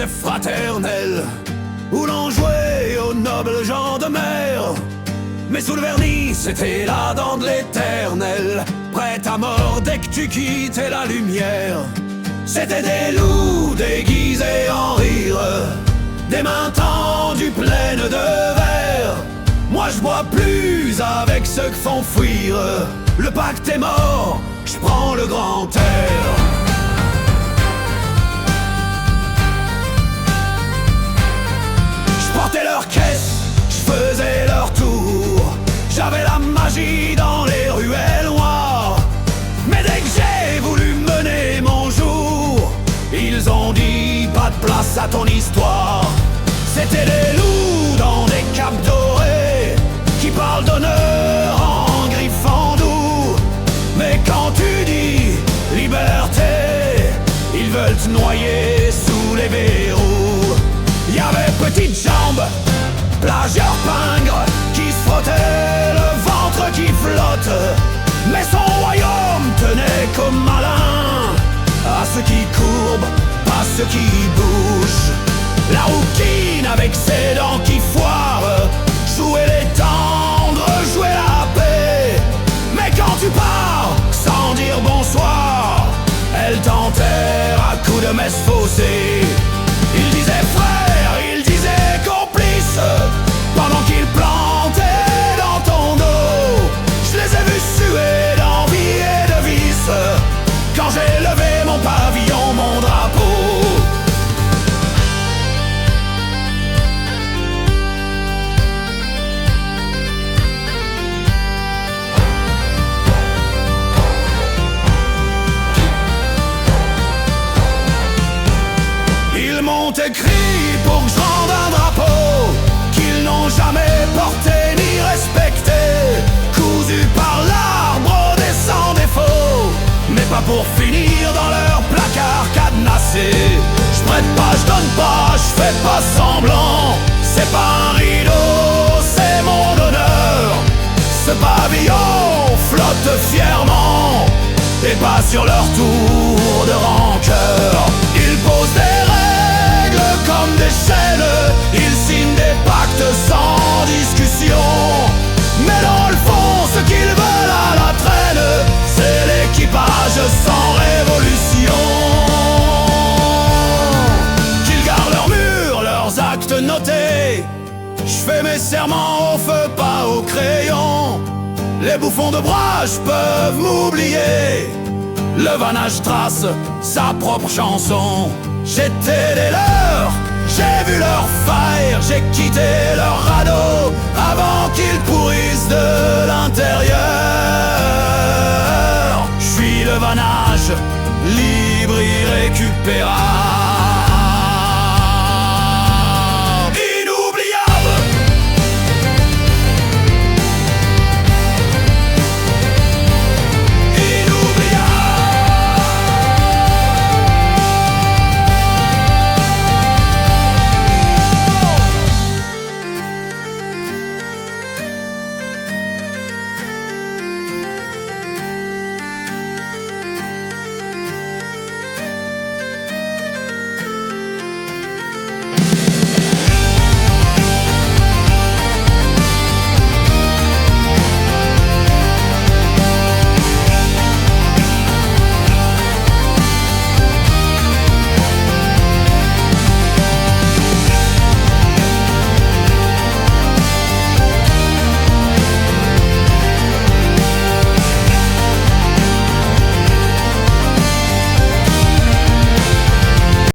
était fraternel, où l'on jouait aux nobles gens de mer. Mais sous le vernis, c'était la dent de l'éternel, prête à mort dès que tu quittais la lumière. C'était des loups déguisés en rire, des mains tendues pleines de verre. Moi je bois plus avec ceux qui font fuir. Le pacte est mort, je prends le grand air. Je portais leur caisse, je faisais leur tour. J'avais la magie dans les ruelles noires. Mais dès que j'ai voulu mener mon jour, ils ont dit pas de place à ton histoire. C'était des loups dans des capes dorées qui parlent d'honneur en griffant doux. Mais quand tu dis liberté, ils veulent te noyer sous les verrous. Y avait Petite Jambe, plagieur pingre, qui se frottait le ventre qui flotte. Mais son royaume tenait comme malin à ceux qui courbent, pas ceux qui bougent. La rouquine avec ses dents qui foirent jouait les tendres, jouait la paix. Mais quand tu pars sans dire bonsoir, elle t'enterre à coups de messe faussée. Il disait frère, il disait complice, pendant qu'il plantait dans ton dos. Je les ai vus suer d'envie et de vice quand j'ai levé mon pavillon, mon drapeau. Ils m'ont écrit pour que je rende un drapeau qu'ils n'ont jamais porté ni respecté, cousu par l'arbre des sans défaut, mais pas pour finir dans leur placard cadenassé. Je prête pas, je donne pas, je fais pas semblant. C'est pas un rideau, c'est mon honneur. Ce pavillon flotte fièrement et pas sur leur tour de rancœur. Ils posent des règles comme des chaînes, ils signent des pactes sans discussion. Mais dans le fond, ce qu'ils veulent à la traîne, c'est l'équipage sans révolution. Qu'ils gardent leurs murs, leurs actes notés. Je fais mes serments au feu, pas au crayon. Les bouffons de brage peuvent m'oublier. Le vanage trace sa propre chanson. J'étais des leurs, j'ai vu leurs failles, j'ai quitté leur radeau avant qu'ils pourrissent de l'intérieur. Je suis le vanage, libre, irrécupérable.